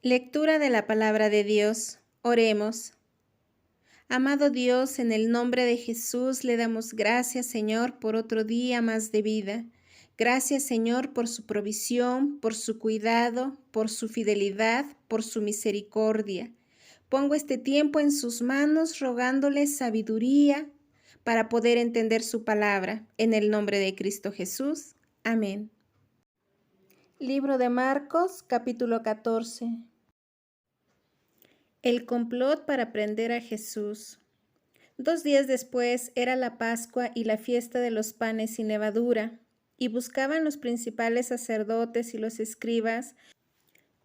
Lectura de la palabra de Dios. Oremos. Amado Dios, en el nombre de Jesús le damos gracias, Señor, por otro día más de vida. Gracias, Señor, por su provisión, por su cuidado, por su fidelidad, por su misericordia. Pongo este tiempo en sus manos, rogándole sabiduría para poder entender su palabra. En el nombre de Cristo Jesús. Amén. Libro de Marcos, capítulo 14. El complot para prender a Jesús. 2 días después era la Pascua y la fiesta de los panes sin levadura, y buscaban los principales sacerdotes y los escribas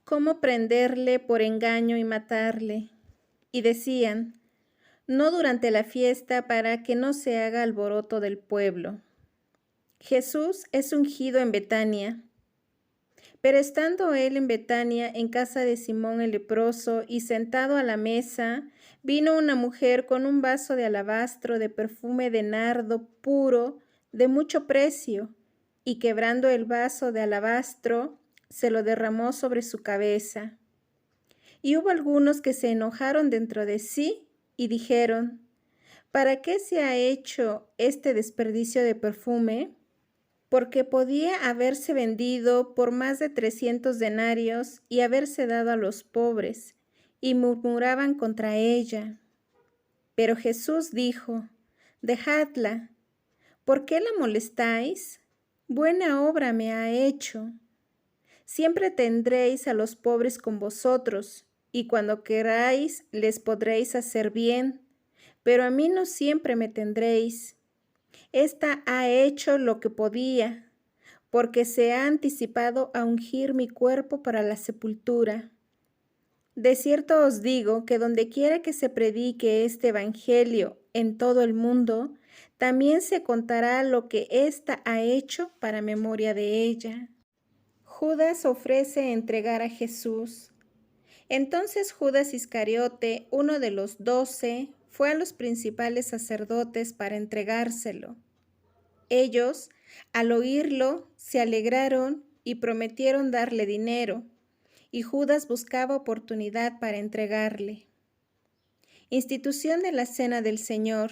cómo prenderle por engaño y matarle. Y decían, no durante la fiesta para que no se haga alboroto del pueblo. Jesús es ungido en Betania. Pero estando él en Betania, en casa de Simón el leproso, y sentado a la mesa, vino una mujer con un vaso de alabastro de perfume de nardo puro, de mucho precio, y quebrando el vaso de alabastro, se lo derramó sobre su cabeza. Y hubo algunos que se enojaron dentro de sí, y dijeron, ¿para qué se ha hecho este desperdicio de perfume? Porque podía haberse vendido por más de 300 denarios y haberse dado a los pobres, y murmuraban contra ella. Pero Jesús dijo, dejadla, ¿por qué la molestáis? Buena obra me ha hecho. Siempre tendréis a los pobres con vosotros, y cuando queráis les podréis hacer bien, pero a mí no siempre me tendréis. Esta ha hecho lo que podía, porque se ha anticipado a ungir mi cuerpo para la sepultura. De cierto os digo que donde quiera que se predique este evangelio en todo el mundo, también se contará lo que ésta ha hecho para memoria de ella. Judas ofrece entregar a Jesús. Entonces Judas Iscariote, uno de los 12, fue a los principales sacerdotes para entregárselo. Ellos, al oírlo, se alegraron y prometieron darle dinero, y Judas buscaba oportunidad para entregarle. Institución de la Cena del Señor.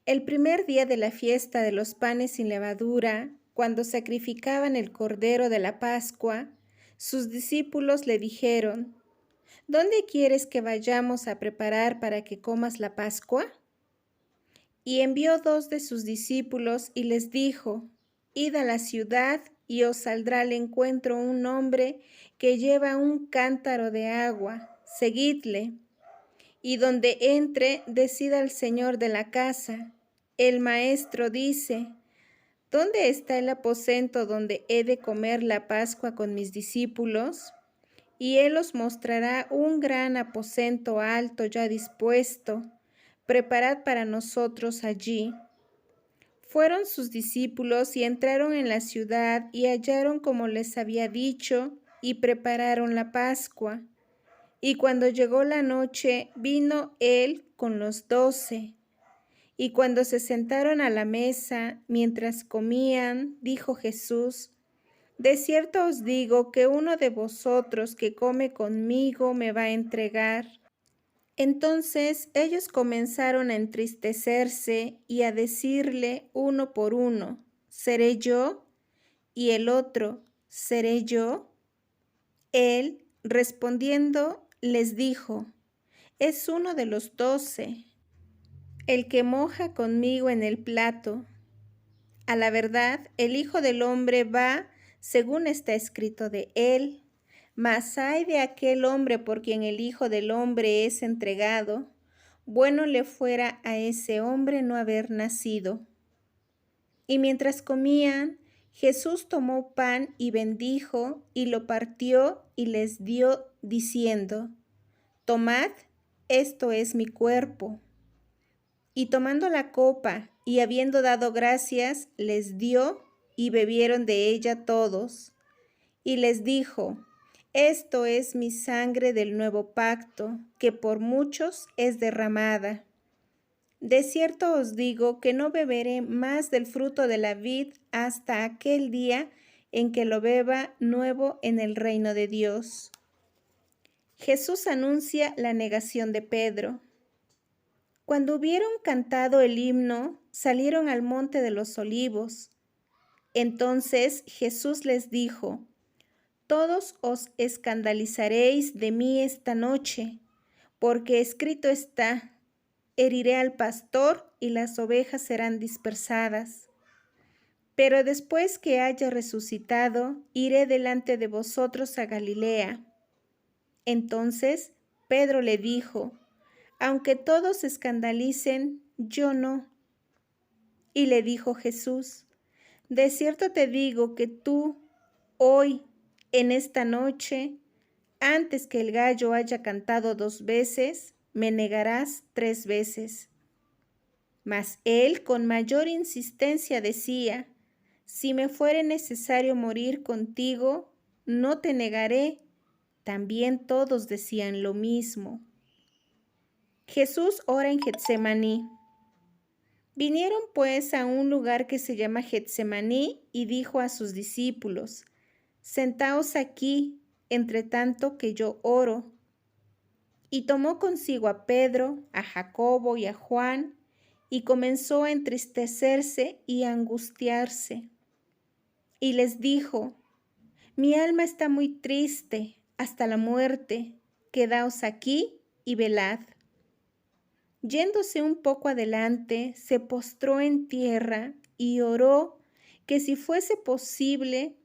El primer día de la fiesta de los panes sin levadura, cuando sacrificaban el cordero de la Pascua, sus discípulos le dijeron, ¿dónde quieres que vayamos a preparar para que comas la Pascua? Y envió 2 de sus discípulos y les dijo, id a la ciudad y os saldrá al encuentro un hombre que lleva un cántaro de agua, seguidle. Y donde entre, decid al señor de la casa, el maestro dice, ¿dónde está el aposento donde he de comer la Pascua con mis discípulos? Y él os mostrará un gran aposento alto ya dispuesto. Preparad para nosotros allí. Fueron sus discípulos y entraron en la ciudad y hallaron como les había dicho y prepararon la Pascua. Y cuando llegó la noche, vino él con los 12. Y cuando se sentaron a la mesa, mientras comían, dijo Jesús, de cierto os digo que uno de vosotros que come conmigo me va a entregar. Entonces ellos comenzaron a entristecerse y a decirle uno por uno, ¿seré yo? Y el otro, ¿seré yo? Él, respondiendo, les dijo, es uno de los 12, el que moja conmigo en el plato. A la verdad, el Hijo del Hombre va según está escrito de él. Mas ay de aquel hombre por quien el Hijo del Hombre es entregado, bueno le fuera a ese hombre no haber nacido. Y mientras comían, Jesús tomó pan y bendijo, y lo partió y les dio, diciendo, tomad, esto es mi cuerpo. Y tomando la copa, y habiendo dado gracias, les dio, y bebieron de ella todos. Y les dijo, esto es mi sangre del nuevo pacto, que por muchos es derramada. De cierto os digo que no beberé más del fruto de la vid hasta aquel día en que lo beba nuevo en el reino de Dios. Jesús anuncia la negación de Pedro. Cuando hubieron cantado el himno, salieron al monte de los olivos. Entonces Jesús les dijo: todos os escandalizaréis de mí esta noche, porque escrito está: heriré al pastor y las ovejas serán dispersadas. Pero después que haya resucitado, iré delante de vosotros a Galilea. Entonces Pedro le dijo: aunque todos se escandalicen, yo no. Y le dijo Jesús: de cierto te digo que tú, hoy, en esta noche, antes que el gallo haya cantado 2 veces, me negarás 3 veces. Mas él con mayor insistencia decía: si me fuere necesario morir contigo, no te negaré. También todos decían lo mismo. Jesús ora en Getsemaní. Vinieron pues a un lugar que se llama Getsemaní y dijo a sus discípulos: sentaos aquí, entre tanto que yo oro. Y tomó consigo a Pedro, a Jacobo y a Juan, y comenzó a entristecerse y a angustiarse. Y les dijo: mi alma está muy triste hasta la muerte, quedaos aquí y velad. Yéndose un poco adelante, se postró en tierra y oró que si fuese posible,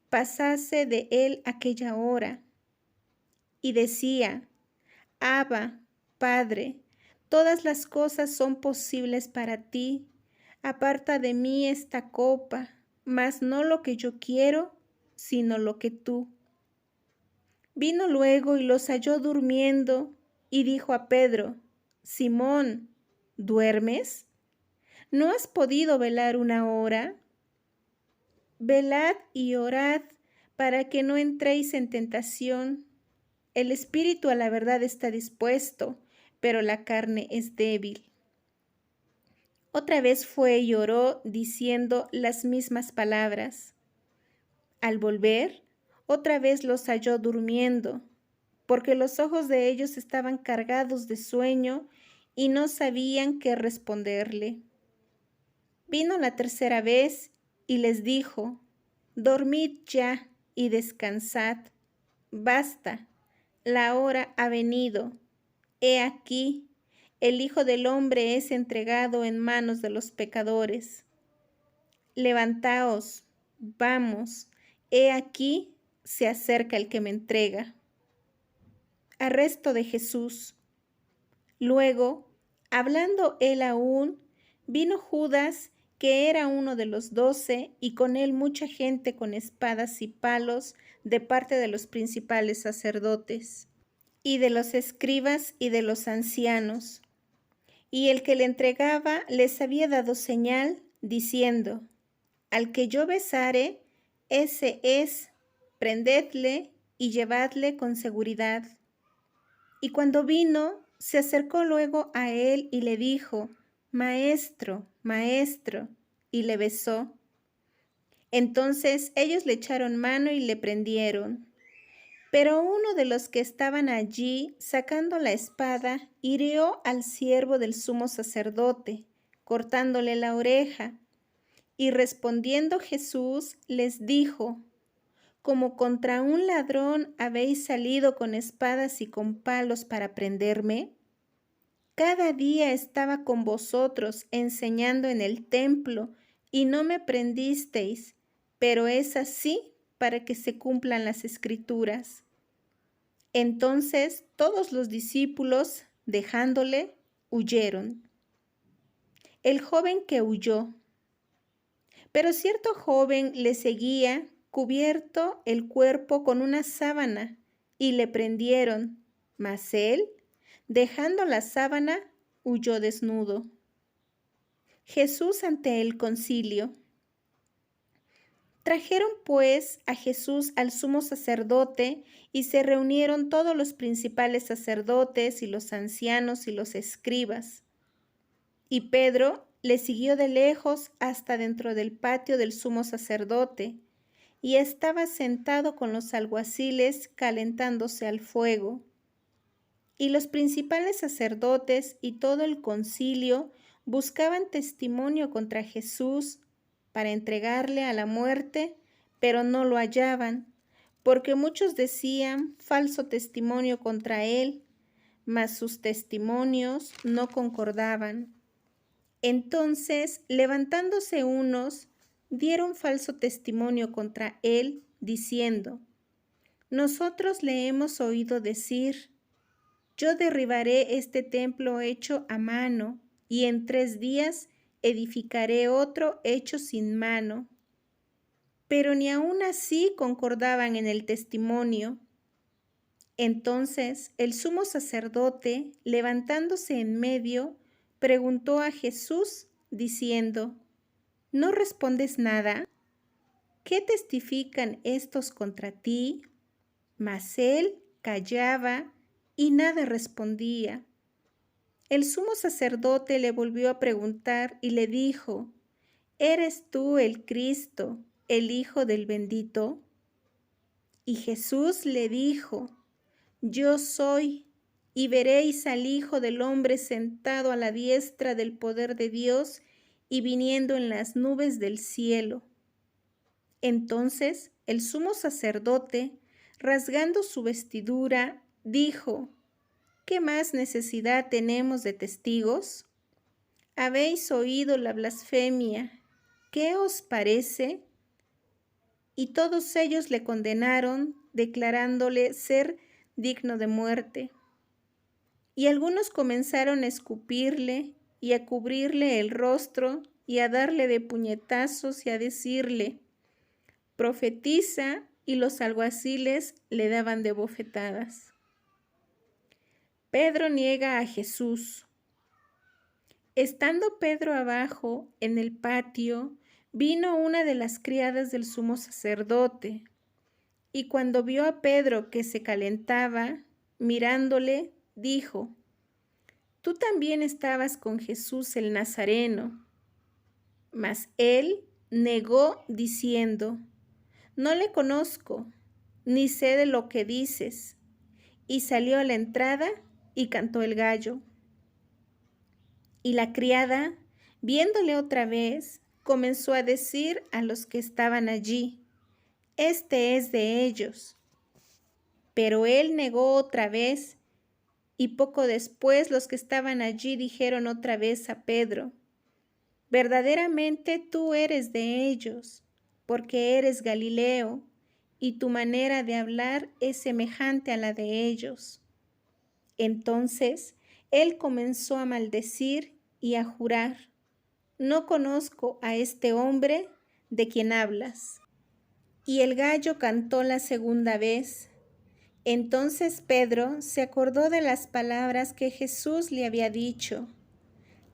pasase de él aquella hora. Y decía: Abba, Padre, todas las cosas son posibles para ti. Aparta de mí esta copa, mas no lo que yo quiero, sino lo que tú. Vino luego y los halló durmiendo, y dijo a Pedro: Simón, ¿duermes? ¿No has podido velar una hora? Velad y orad para que no entréis en tentación. El espíritu a la verdad está dispuesto, pero la carne es débil. Otra vez fue y oró diciendo las mismas palabras. Al volver, otra vez los halló durmiendo, porque los ojos de ellos estaban cargados de sueño y no sabían qué responderle. Vino la tercera vez y les dijo: dormid ya y descansad. Basta, la hora ha venido. He aquí, el Hijo del Hombre es entregado en manos de los pecadores. Levantaos, vamos, he aquí, se acerca el que me entrega. Arresto de Jesús. Luego, hablando él aún, vino Judas, que era uno de los 12, y con él mucha gente con espadas y palos de parte de los principales sacerdotes, y de los escribas y de los ancianos. Y el que le entregaba les había dado señal, diciendo: al que yo besare, ese es, prendedle y llevadle con seguridad. Y cuando vino, se acercó luego a él y le dijo: Maestro, maestro, y le besó. Entonces ellos le echaron mano y le prendieron. Pero uno de los que estaban allí, sacando la espada, hirió al siervo del sumo sacerdote, cortándole la oreja. Y respondiendo Jesús les dijo: como contra un ladrón habéis salido con espadas y con palos para prenderme. Cada día estaba con vosotros enseñando en el templo y no me prendisteis, pero es así para que se cumplan las Escrituras. Entonces todos los discípulos, dejándole, huyeron. El joven que huyó. Pero cierto joven le seguía, cubierto el cuerpo con una sábana, y le prendieron, mas él, dejando la sábana, huyó desnudo. Jesús ante el concilio. Trajeron pues a Jesús al sumo sacerdote, y se reunieron todos los principales sacerdotes y los ancianos y los escribas. Y Pedro le siguió de lejos hasta dentro del patio del sumo sacerdote, y estaba sentado con los alguaciles calentándose al fuego. Y los principales sacerdotes y todo el concilio buscaban testimonio contra Jesús para entregarle a la muerte, pero no lo hallaban, porque muchos decían falso testimonio contra él, mas sus testimonios no concordaban. Entonces, levantándose unos, dieron falso testimonio contra él, diciendo: nosotros le hemos oído decir: yo derribaré este templo hecho a mano, y en 3 días edificaré otro hecho sin mano. Pero ni aun así concordaban en el testimonio. Entonces el sumo sacerdote, levantándose en medio, preguntó a Jesús, diciendo: ¿no respondes nada? ¿Qué testifican estos contra ti? Mas él callaba y nada respondía. El sumo sacerdote le volvió a preguntar y le dijo: ¿eres tú el Cristo, el Hijo del Bendito? Y Jesús le dijo: yo soy, y veréis al Hijo del Hombre sentado a la diestra del poder de Dios y viniendo en las nubes del cielo. Entonces el sumo sacerdote, rasgando su vestidura, dijo: ¿qué más necesidad tenemos de testigos? ¿Habéis oído la blasfemia? ¿Qué os parece? Y todos ellos le condenaron, declarándole ser digno de muerte. Y algunos comenzaron a escupirle y a cubrirle el rostro y a darle de puñetazos y a decirle: profetiza, y los alguaciles le daban de bofetadas. Pedro niega a Jesús. Estando Pedro abajo en el patio, vino una de las criadas del sumo sacerdote, y cuando vio a Pedro que se calentaba, mirándole, dijo: tú también estabas con Jesús el Nazareno. Mas él negó diciendo: no le conozco, ni sé de lo que dices. Y salió a la entrada y cantó el gallo. Y la criada, viéndole otra vez, comenzó a decir a los que estaban allí: este es de ellos. Pero él negó otra vez, y poco después los que estaban allí dijeron otra vez a Pedro: verdaderamente tú eres de ellos, porque eres Galileo, y tu manera de hablar es semejante a la de ellos. Entonces él comenzó a maldecir y a jurar: no conozco a este hombre de quien hablas. Y el gallo cantó la segunda vez. Entonces Pedro se acordó de las palabras que Jesús le había dicho: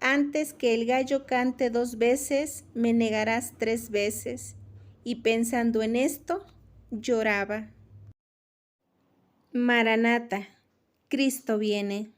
antes que el gallo cante 2 veces, me negarás 3 veces. Y pensando en esto, lloraba. Maranata, Cristo viene.